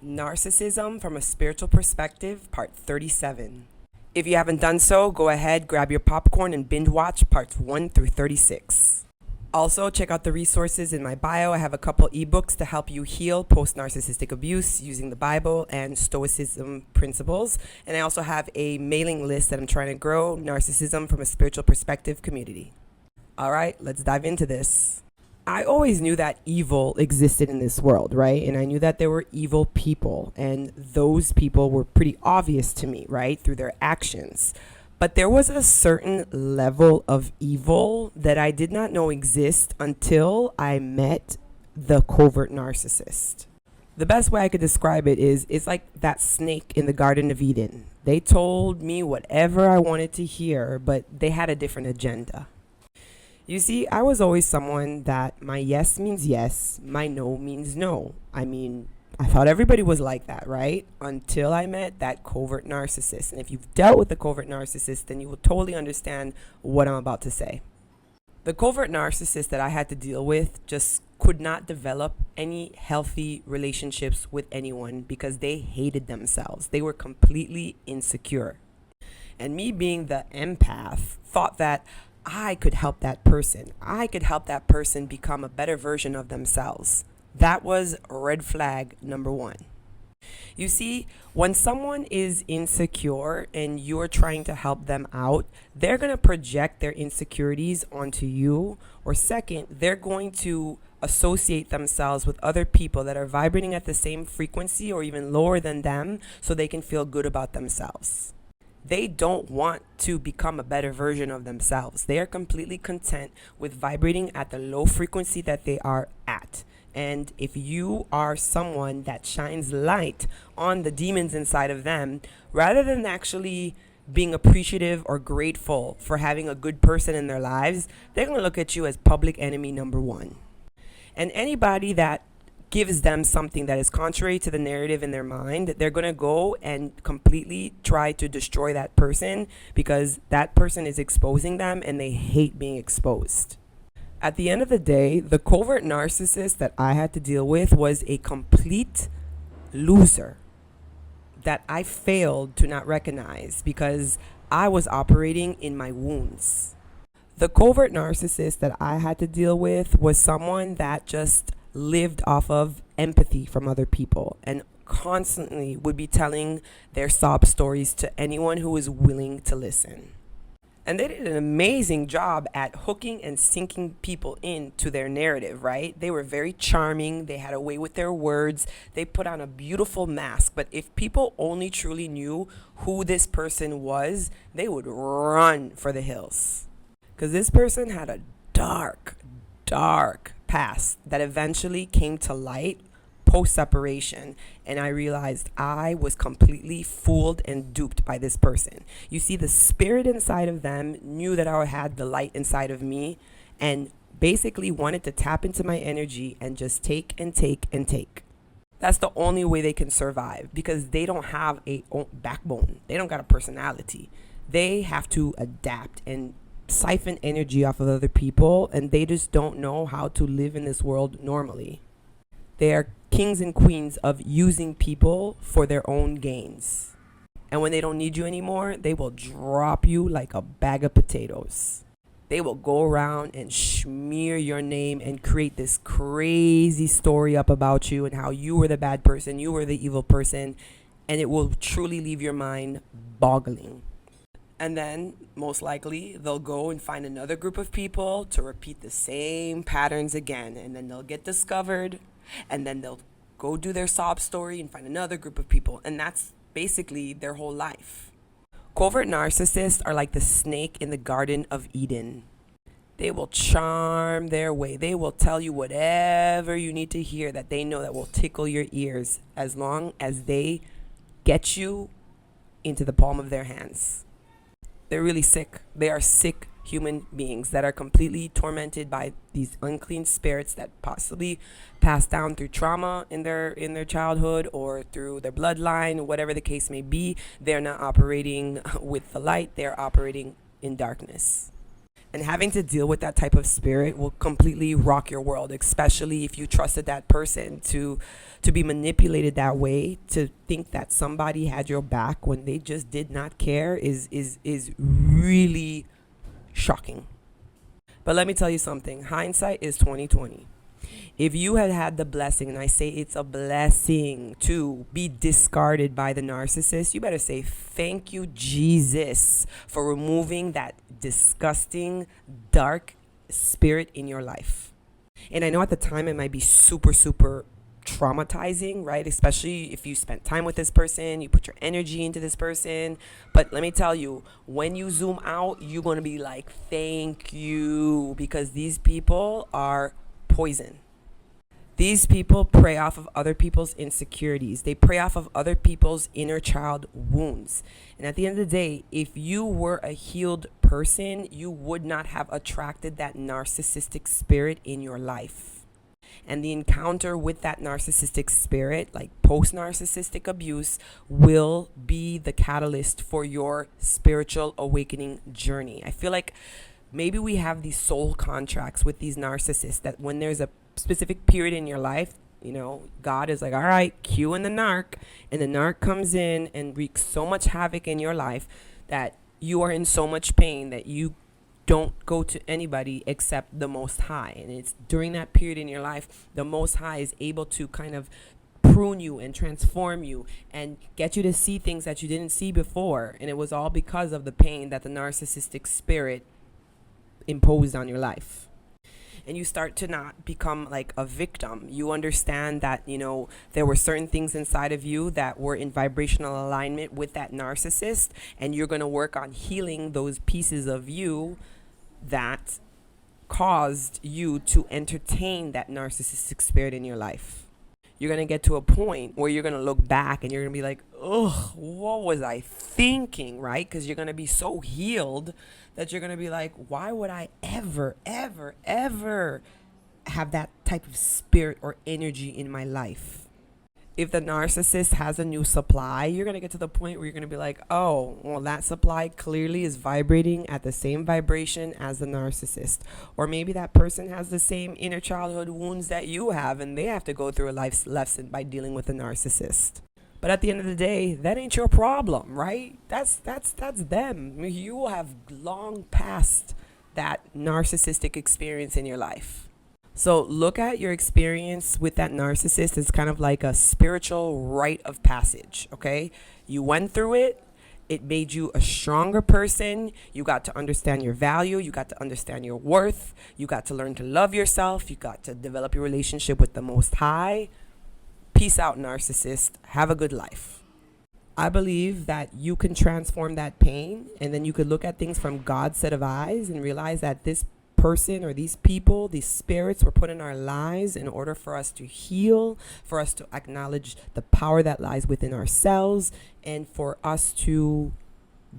Narcissism from a Spiritual Perspective, Part 37. If you haven't done so, go ahead, grab your popcorn, and binge watch Parts 1 through 36. Also, check out the resources in my bio. I have a couple ebooks to help you heal post-narcissistic abuse using the Bible and Stoicism principles. And I also have a mailing list that I'm trying to grow, Narcissism from a Spiritual Perspective community. All right, let's dive into this. I always knew that evil existed in this world, right? And I knew that there were evil people, and those people were pretty obvious to me, right? Through their actions. But there was a certain level of evil that I did not know exist until I met the covert narcissist. The best way I could describe it is it's like that snake in the Garden of Eden. They told me whatever I wanted to hear, but they had a different agenda. You see, I was always someone that my yes means yes, my no means no. I thought everybody was like that, right? Until I met that covert narcissist. And if you've dealt with the covert narcissist, then you will totally understand what I'm about to say. The covert narcissist that I had to deal with just could not develop any healthy relationships with anyone because they hated themselves. They were completely insecure. And me being the empath thought that I could help that person. I could help that person become a better version of themselves. That was red flag number one. You see, when someone is insecure and you're trying to help them out, they're going to project their insecurities onto you. Or second, they're going to associate themselves with other people that are vibrating at the same frequency or even lower than them so they can feel good about themselves. They don't want to become a better version of themselves. They are completely content with vibrating at the low frequency that they are at. And if you are someone that shines light on the demons inside of them, rather than actually being appreciative or grateful for having a good person in their lives, they're going to look at you as public enemy number one. And anybody that gives them something that is contrary to the narrative in their mind, they're going to go and completely try to destroy that person because that person is exposing them and they hate being exposed. At the end of the day, the covert narcissist that I had to deal with was a complete loser that I failed to not recognize because I was operating in my wounds. The covert narcissist that I had to deal with was someone that just lived off of empathy from other people and constantly would be telling their sob stories to anyone who was willing to listen. And they did an amazing job at hooking and sinking people into their narrative, right? They were very charming. They had a way with their words. They put on a beautiful mask. But if people only truly knew who this person was, they would run for the hills. Because this person had a dark past that eventually came to light post-separation, and I realized I was completely fooled and duped by this person. You see, the spirit inside of them knew that I had the light inside of me and basically wanted to tap into my energy and just take and take and take. That's the only way they can survive because they don't have a backbone. They don't got a personality. They have to adapt and siphon energy off of other people, and they just don't know how to live in this world normally. They are kings and queens of using people for their own gains. And when they don't need you anymore, they will drop you like a bag of potatoes. They will go around and smear your name and create this crazy story up about you and how you were the bad person, you were the evil person, and it will truly leave your mind boggling. And then, most likely, they'll go and find another group of people to repeat the same patterns again. And then they'll get discovered. And then they'll go do their sob story and find another group of people. And that's basically their whole life. Covert narcissists are like the snake in the Garden of Eden. They will charm their way. They will tell you whatever you need to hear that they know that will tickle your ears as long as they get you into the palm of their hands. They're really sick. They are sick human beings that are completely tormented by these unclean spirits that possibly passed down through trauma in their childhood or through their bloodline, whatever the case may be. They're not operating with the light. They're operating in darkness. And having to deal with that type of spirit will completely rock your world, especially if you trusted that person to be manipulated that way, to think that somebody had your back when they just did not care is really shocking. But let me tell you something. Hindsight is 2020. If you had had the blessing, and I say it's a blessing to be discarded by the narcissist, you better say thank you, Jesus, for removing that disgusting, dark spirit in your life. And I know at the time it might be super, super traumatizing, right? Especially if you spent time with this person, you put your energy into this person. But let me tell you, when you zoom out, you're going to be like, thank you, because these people are poison. These people prey off of other people's insecurities. They prey off of other people's inner child wounds. And at the end of the day, if you were a healed person, you would not have attracted that narcissistic spirit in your life. And the encounter with that narcissistic spirit, like post-narcissistic abuse, will be the catalyst for your spiritual awakening journey. I feel like maybe we have these soul contracts with these narcissists that when there's a specific period in your life, you know, God is like, all right, cue in the narc, and the narc comes in and wreaks so much havoc in your life that you are in so much pain that you don't go to anybody except the Most High. And it's during that period in your life, the Most High is able to kind of prune you and transform you and get you to see things that you didn't see before. And it was all because of the pain that the narcissistic spirit imposed on your life. And you start to not become like a victim. You understand that, you know, there were certain things inside of you that were in vibrational alignment with that narcissist, and you're going to work on healing those pieces of you that caused you to entertain that narcissistic spirit in your life. You're going to get to a point where you're going to look back and you're going to be like, ugh, what was I thinking, right? Because you're going to be so healed that you're going to be like, why would I ever have that type of spirit or energy in my life? If the narcissist has a new supply, you're going to get to the point where you're going to be like, oh, well, that supply clearly is vibrating at the same vibration as the narcissist. Or maybe that person has the same inner childhood wounds that you have, and they have to go through a life lesson by dealing with a narcissist. But at the end of the day, that ain't your problem, right? That's them. You will have long passed that narcissistic experience in your life. So look at your experience with that narcissist as kind of like a spiritual rite of passage, okay? You went through it. It made you a stronger person. You got to understand your value. You got to understand your worth. You got to learn to love yourself. You got to develop your relationship with the Most High. Peace out, narcissist. Have a good life. I believe that you can transform that pain, and then you could look at things from God's set of eyes and realize that this person or these people, these spirits were put in our lives in order for us to heal, for us to acknowledge the power that lies within ourselves, and for us to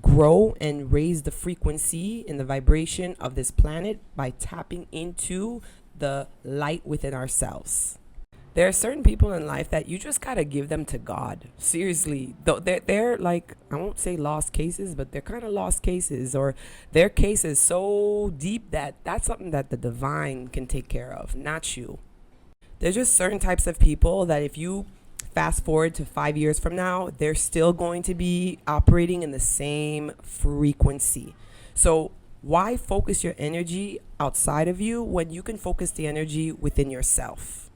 grow and raise the frequency and the vibration of this planet by tapping into the light within ourselves. There are certain people in life that you just gotta give them to God. Seriously, though they're like, I won't say lost cases, but they're kind of lost cases, or their case is so deep that that's something that the divine can take care of, not you. There's just certain types of people that if you fast forward to 5 years from now, they're still going to be operating in the same frequency. So why focus your energy outside of you when you can focus the energy within yourself?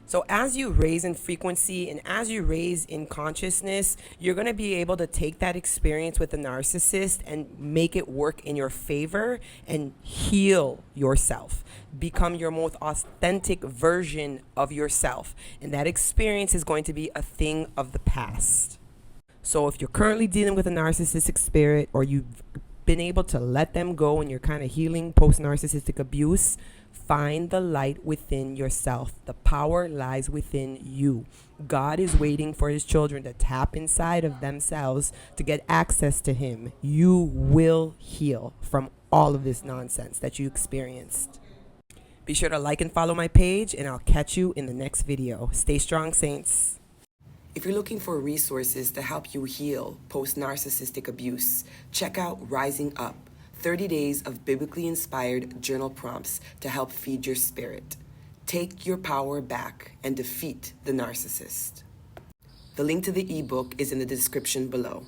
So as you raise in frequency and as you raise in consciousness, you're going to be able to take that experience with the narcissist and make it work in your favor and heal yourself. Become your most authentic version of yourself. And that experience is going to be a thing of the past. So if you're currently dealing with a narcissistic spirit, or you've been able to let them go and you're kind of healing post-narcissistic abuse, find the light within yourself. The power lies within you. God is waiting for his children to tap inside of themselves to get access to him. You will heal from all of this nonsense that you experienced. Be sure to like and follow my page, and I'll catch you in the next video. Stay strong, saints. If you're looking for resources to help you heal post-narcissistic abuse, check out Rising Up, 30 days of biblically inspired journal prompts to help feed your spirit. Take your power back and defeat the narcissist. The link to the ebook is in the description below.